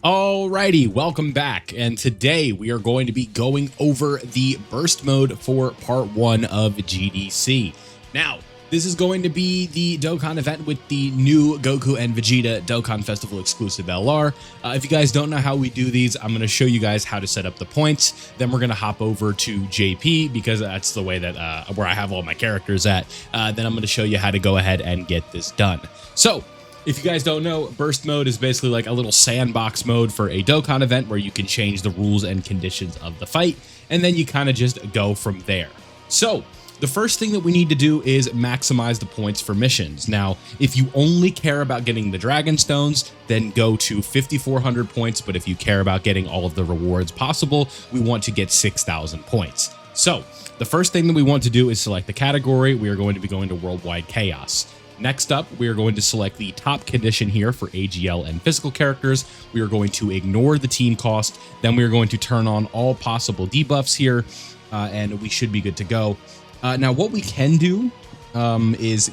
Alrighty, welcome back, and today we are going to be going over the burst mode for part 1 of GDC. Now, this is going to be the Dokkan event with the new Goku and Vegeta Dokkan Festival exclusive LR. If you guys don't know how we do these, I'm going to show you guys how to set up the points. Then we're going to hop over to JP because that's the way that where I have all my characters at. Then I'm going to show you how to go ahead and get this done. So, if you guys don't know, burst mode is basically like a little sandbox mode for a Dokkan event where you can change the rules and conditions of the fight, and then you kind of just go from there. So, the first thing that we need to do is maximize the points for missions. Now, if you only care about getting the Dragon Stones, then go to 5,400 points, but if you care about getting all of the rewards possible, we want to get 6,000 points. So, the first thing that we want to do is select the category. We are going to be going to Worldwide Chaos. Next up, we are going to select the top condition here for AGL and physical characters. We are going to ignore the team cost. Then we are going to turn on all possible debuffs here, and we should be good to go. Now, what we can do is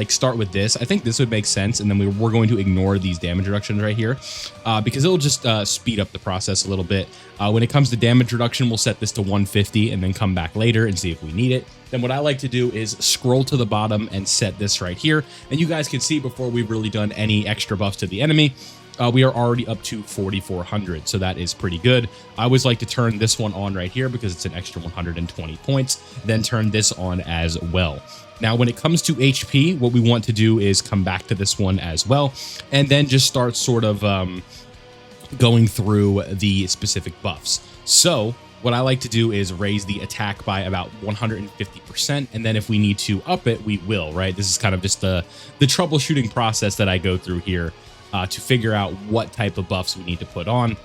start with this. I think this would make sense, and then we're going to ignore these damage reductions right here because it'll just speed up the process a little bit. When it comes to damage reduction, we'll set this to 150 and then come back later and see if we need it. Then what I like to do is scroll to the bottom and set this right here. And you guys can see before we've really done any extra buffs to the enemy, we are already up to 4,400, so that is pretty good. I always like to turn this one on right here because it's an extra 120 points, then turn this on as well. Now, when it comes to HP, what we want to do is come back to this one as well, and then just start sort of going through the specific buffs. So what I like to do is raise the attack by about 150%, and then if we need to up it, we will, right? This is kind of just the troubleshooting process that I go through here to figure out what type of buffs we need to put on.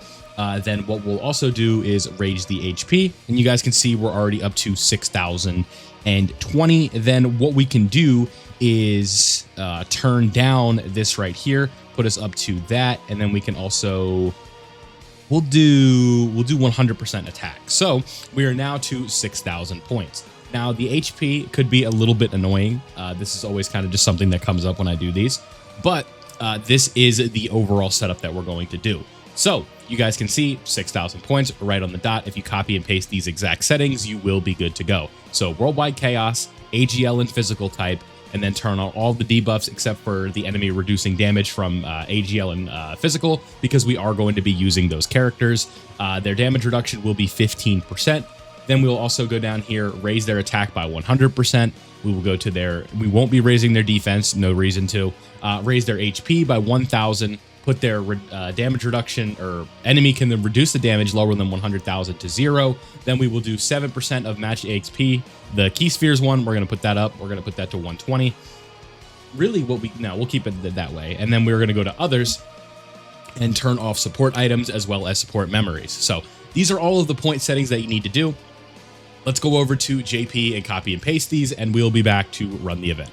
Then what we'll also do is raise the HP, and you guys can see we're already up to 6,020. Then what we can do is turn down this right here, put us up to that, and then we can also we'll do 100% attack. So we are now to 6,000 points. Now the HP could be a little bit annoying. This is always kind of just something that comes up when I do these, but this is the overall setup that we're going to do. So you guys can see 6,000 points right on the dot. If you copy and paste these exact settings, you will be good to go. So Worldwide Chaos, AGL and physical type, and then turn on all the debuffs except for the enemy reducing damage from AGL and physical, because we are going to be using those characters. Their damage reduction will be 15%. Then we'll also go down here, raise their attack by 100%. We will go to we won't be raising their defense, no reason to. Raise their HP by 1,000. Put their damage reduction, or enemy can then reduce the damage lower than 100,000 to 0. Then we will do 7% of match XP. The Key Spheres one, we're going to put that up. We're going to put that to 120. Really, we'll keep it that way. And then we're going to go to others and turn off support items as well as support memories. So these are all of the point settings that you need to do. Let's go over to JP and copy and paste these, and we'll be back to run the event.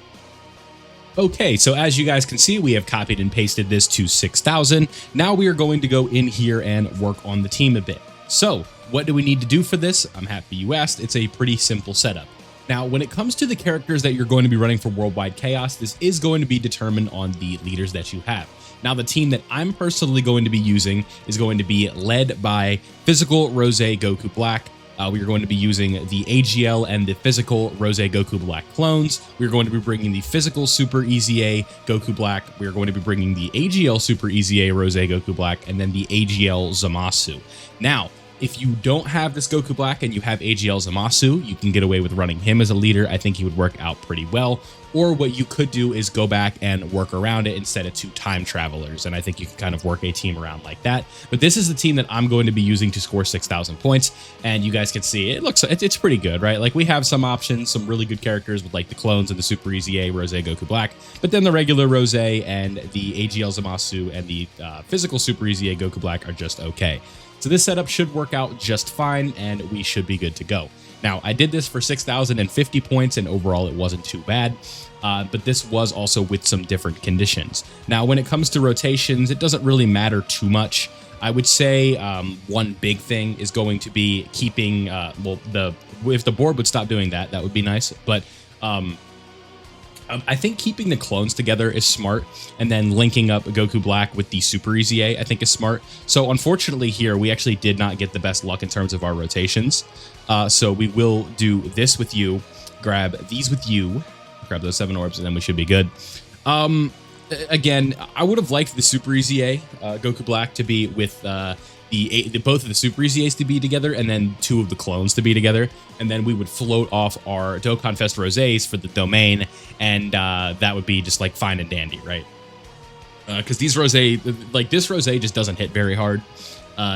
Okay, so as you guys can see, we have copied and pasted this to 6,000. Now we are going to go in here and work on the team a bit. So what do we need to do for this? I'm happy you asked. It's a pretty simple setup. Now, when it comes to the characters that you're going to be running for Worldwide Chaos, this is going to be determined on the leaders that you have. Now, the team that I'm personally going to be using is going to be led by Physical Rose Goku Black. We are going to be using the AGL and the physical Rose Goku Black clones. We are going to be bringing the physical Super EZA Goku Black. We are going to be bringing the AGL Super EZA Rose Goku Black, and then the AGL Zamasu. Now, if you don't have this Goku Black and you have AGL Zamasu, you can get away with running him as a leader. I think he would work out pretty well. Or what you could do is go back and work around it and set it to time travelers. And I think you can kind of work a team around like that. But this is the team that I'm going to be using to score 6,000 points. And you guys can see it's pretty good, right? Like, we have some options, some really good characters with like the clones and the Super EZA Rose Goku Black. But then the regular Rose and the AGL Zamasu and the physical Super EZA Goku Black are just okay. So this setup should work out just fine, and we should be good to go. Now, I did this for 6,050 points, and overall it wasn't too bad, but this was also with some different conditions. Now, when it comes to rotations, it doesn't really matter too much. I would say one big thing is going to be keeping, if the board would stop doing that, that would be nice, but I think keeping the clones together is smart, and then linking up Goku Black with the Super Easy A I think is smart. So unfortunately here, we actually did not get the best luck in terms of our rotations. So we will do this with you, grab these with you, grab those 7 orbs, and then we should be good. Again, I would have liked the Super Easy A, Goku Black, to be with both of the Super Easy A's to be together, and then 2 of the clones to be together, and then we would float off our Dokkan Fest Rosés for the domain, and that would be just like fine and dandy, right? Because these Rosé, like this Rosé, just doesn't hit very hard.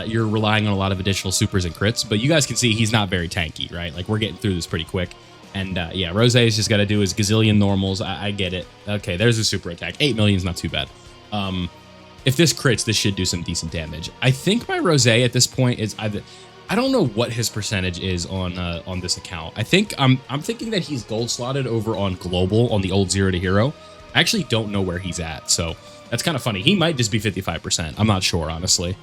You're relying on a lot of additional supers and crits, but you guys can see he's not very tanky, right? Like we're getting through this pretty quick. And yeah, Rosé's just got to do his gazillion normals. I get it. Okay, there's a super attack. 8 million is not too bad. If this crits, this should do some decent damage. I think my Rosé at this point is either, I don't know what his percentage is on this account. I think I'm thinking that he's gold slotted over on global on the old 0 to hero. I actually don't know where he's at, so that's kind of funny. He might just be 55%. I'm not sure, honestly.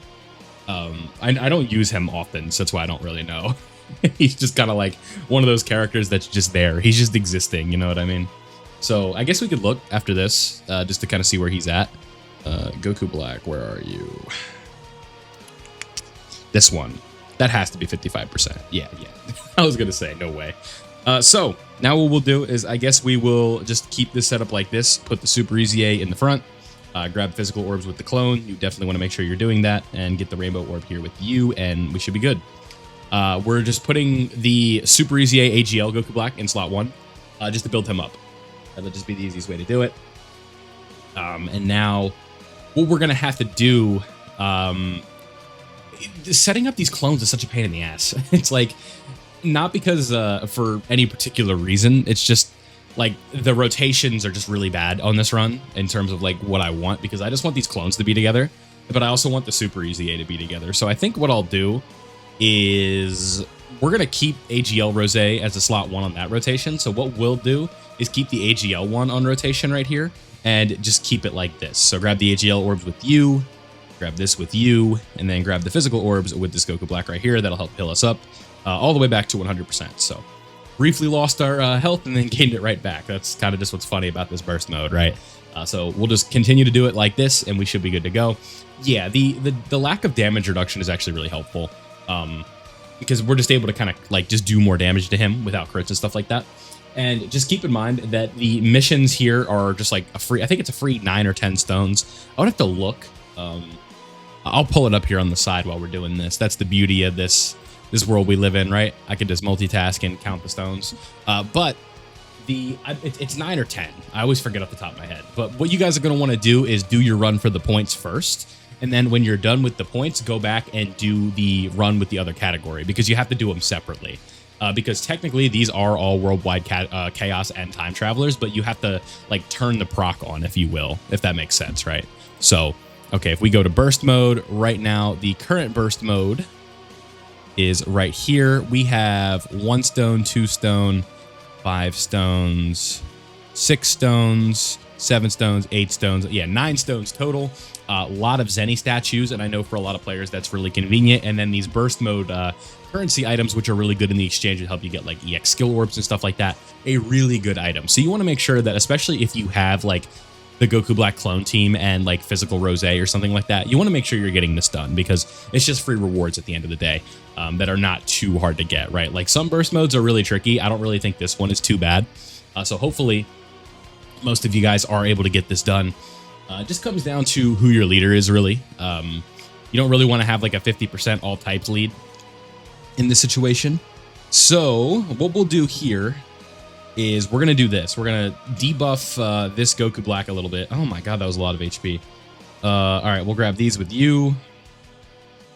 I don't use him often, so that's why I don't really know. He's just kind of like one of those characters that's just there. He's just existing, you know what I mean? So I guess we could look after this just to kind of see where he's at. Goku Black, where are you? This one. That has to be 55%. Yeah. I was going to say, no way. So now what we'll do is I guess we will just keep this set up like this. Put the Super Easy A in the front. Grab physical orbs with the clone. You definitely want to make sure you're doing that. And get the rainbow orb here with you, and we should be good. We're just putting the Super Easy A AGL Goku Black in slot 1, just to build him up. That'll just be the easiest way to do it. And now, what we're gonna have to do, setting up these clones is such a pain in the ass. It's like, not because for any particular reason. It's just like the rotations are just really bad on this run in terms of like what I want, because I just want these clones to be together, but I also want the Super Easy A to be together. So I think what I'll do is we're going to keep AGL Rosé as a slot 1 on that rotation. So what we'll do is keep the AGL one on rotation right here and just keep it like this. So grab the AGL orbs with you, grab this with you, and then grab the physical orbs with this Goku Black right here. That'll help heal us up all the way back to 100%. So briefly lost our health and then gained it right back. That's kind of just what's funny about this burst mode, right? So we'll just continue to do it like this and we should be good to go. Yeah, the lack of damage reduction is actually really helpful. Because we're just able to kind of like just do more damage to him without crits and stuff like that. And just keep in mind that the missions here are just like a free, I think it's a free 9 or 10 stones. I would have to look. I'll pull it up here on the side while we're doing this. That's the beauty of this world we live in, right? I could just multitask and count the stones. But it's 9 or 10. I always forget off the top of my head. But what you guys are going to want to do is do your run for the points first. And then when you're done with the points, go back and do the run with the other category, because you have to do them separately. Because technically these are all worldwide chaos and time travelers, but you have to like turn the proc on, if you will, if that makes sense, right? So, okay, if we go to burst mode right now, the current burst mode is right here. We have 1 stone, 2 stone, 5 stones, 6 stones, 7 stones, 8 stones. Yeah, 9 stones total. A lot of Zenny statues, and I know for a lot of players that's really convenient. And then these burst mode currency items, which are really good in the exchange, to help you get like EX skill orbs and stuff like that. A really good item. So you want to make sure that, especially if you have like the Goku Black clone team and like physical Rosé or something like that, you want to make sure you're getting this done, because it's just free rewards at the end of the day that are not too hard to get, right? Like some burst modes are really tricky. I don't really think this one is too bad. So hopefully most of you guys are able to get this done. It just comes down to who your leader is, really. You don't really want to have like a 50% all types lead in this situation. So what we'll do here is we're going to do this. We're going to debuff this Goku Black a little bit. Oh my god, that was a lot of HP. All right, we'll grab these with you.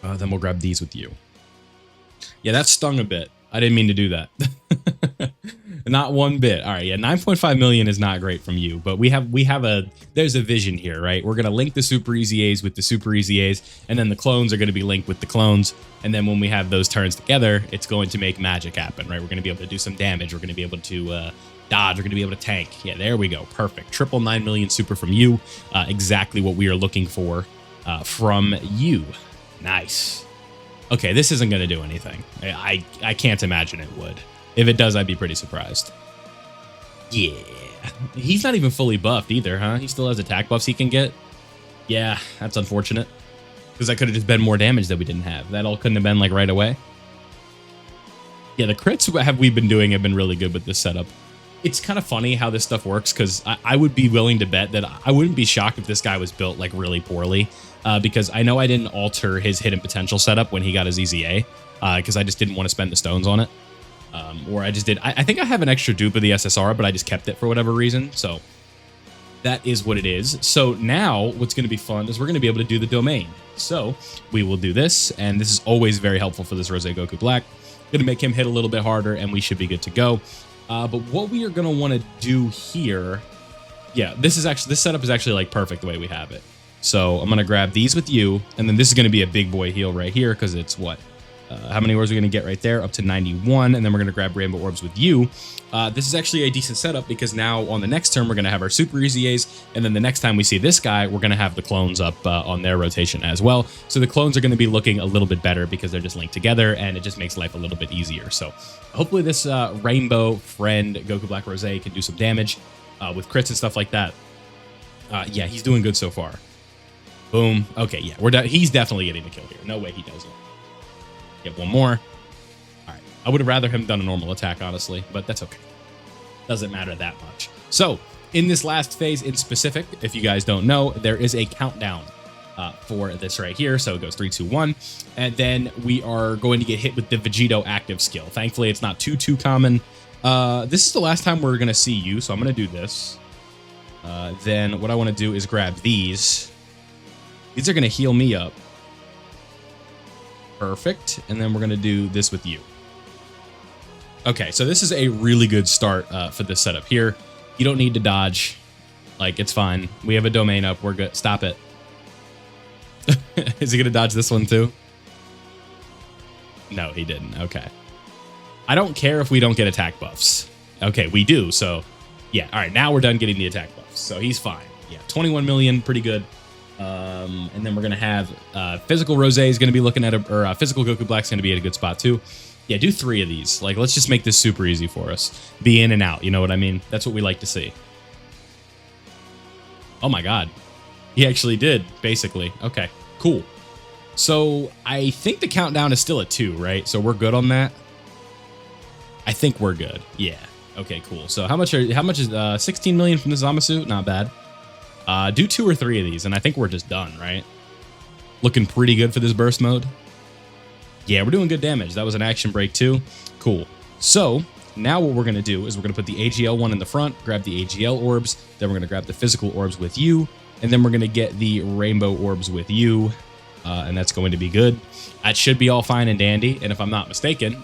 Then we'll grab these with you. Yeah, that stung a bit. I didn't mean to do that. Not one bit. All right, yeah, 9.5 million is not great from you, but there's a vision here, right? We're going to link the Super Easy A's with the Super Easy A's, and then the clones are going to be linked with the clones, and then when we have those turns together, it's going to make magic happen, right? We're going to be able to do some damage. We're going to be able to dodge. We're going to be able to tank. Yeah, there we go. Perfect. Triple 9 million super from you. Exactly what we are looking for from you. Nice. Okay, this isn't going to do anything. I can't imagine it would. If it does, I'd be pretty surprised. Yeah. He's not even fully buffed either, huh? He still has attack buffs he can get. Yeah, that's unfortunate. Because that could have just been more damage that we didn't have. That all couldn't have been like right away. Yeah, the crits we've been doing have been really good with this setup. It's kind of funny how this stuff works, because I would be willing to bet that I wouldn't be shocked if this guy was built like really poorly, because I know I didn't alter his hidden potential setup when he got his EZA, because I just didn't want to spend the stones on it. Or I just did. I think I have an extra dupe of the SSR, but I just kept it for whatever reason. So that is what it is. So now what's going to be fun is we're going to be able to do the domain. So we will do this, and this is always very helpful for this Rose Goku Black. Going to make him hit a little bit harder, and we should be good to go. But what we are going to want to do here, yeah, this setup is actually like perfect the way we have it. So I'm going to grab these with you, and then this is going to be a big boy heal right here, because it's what? How many orbs are we going to get right there? Up to 91, and then we're going to grab rainbow orbs with you. This is actually a decent setup, because now on the next turn, we're going to have our super EZAs, and then the next time we see this guy, we're going to have the clones up on their rotation as well. So the clones are going to be looking a little bit better because they're just linked together, and it just makes life a little bit easier. So hopefully this rainbow friend Goku Black Rose can do some damage with crits and stuff like that. Yeah, he's doing good so far. Boom. Okay, yeah, he's definitely getting the kill here. No way he doesn't. Get one more. All right. I would have rather him done a normal attack, honestly, but that's okay. Doesn't matter that much. So in this last phase in specific, if you guys don't know, there is a countdown for this right here. So it goes 3, 2, 1. And then we are going to get hit with the Vegito active skill. Thankfully, it's not too common. This is the last time we're going to see you. So I'm going to do this. Then what I want to do is grab these. These are going to heal me up. Perfect. And then we're going to do this with you. Okay, so this is a really good start for this setup here. You don't need to dodge. Like, it's fine. We have a domain up. We're good. Stop it. Is he going to dodge this one too? No, he didn't. Okay. I don't care if we don't get attack buffs. Okay, we do. So, yeah. All right, now we're done getting the attack buffs. So he's fine. Yeah, 21 million. Pretty good. And then we're going to have physical Rose is going to be looking at physical Goku Black's going to be at a good spot too. Yeah, do 3 of these. Like, let's just make this super easy for us. Be in and out. You know what I mean? That's what we like to see. Oh my God. He actually did, basically. Okay, cool. So I think the countdown is still at 2, right? So we're good on that. I think we're good. Yeah. Okay, cool. So how much is 16 million from the Zamasu? Not bad. Do 2 or 3 of these, and I think we're just done, right? Looking pretty good for this burst mode. Yeah, we're doing good damage. That was an action break too. Cool. So now what we're going to do is we're going to put the AGL one in the front, grab the AGL orbs, then we're going to grab the physical orbs with you, and then we're going to get the rainbow orbs with you, and that's going to be good. That should be all fine and dandy, and if I'm not mistaken,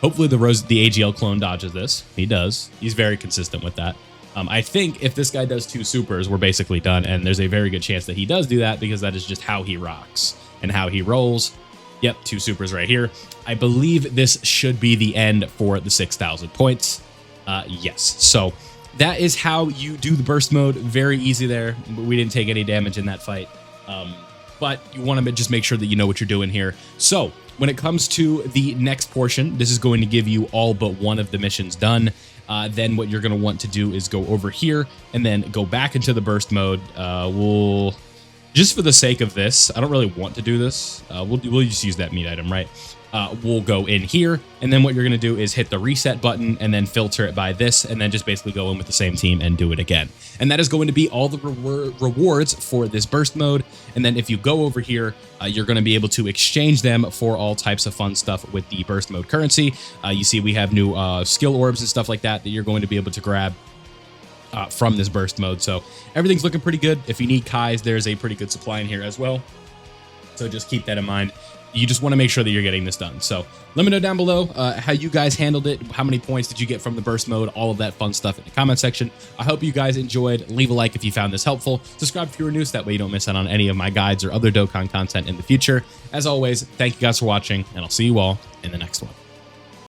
hopefully the AGL clone dodges this. He does. He's very consistent with that. I think if this guy does 2 supers, we're basically done, and there's a very good chance that he does do that because that is just how he rocks and how he rolls. Yep, 2 supers right here. I believe this should be the end for the 6,000 points. Yes, so that is how you do the burst mode. Very easy there. We didn't take any damage in that fight, but you want to just make sure that you know what you're doing here. So when it comes to the next portion, this is going to give you all but one of the missions done. Then what you're going to want to do is go over here and then go back into the burst mode. We'll, just for the sake of this, I don't really want to do this. We'll just use that meat item, right? We'll go in here, and then what you're going to do is hit the reset button and then filter it by this, and then just basically go in with the same team and do it again. And that is going to be all the rewards for this burst mode. And then if you go over here, you're going to be able to exchange them for all types of fun stuff with the burst mode currency. You see we have new skill orbs and stuff like that you're going to be able to grab from this burst mode. So everything's looking pretty good. If you need Kais, there's a pretty good supply in here as well. So just keep that in mind. You just want to make sure that you're getting this done. So let me know down below how you guys handled it. How many points did you get from the burst mode? All of that fun stuff in the comment section. I hope you guys enjoyed. Leave a like if you found this helpful. Subscribe if you were new, so that way you don't miss out on any of my guides or other Dokkan content in the future. As always, thank you guys for watching, and I'll see you all in the next one.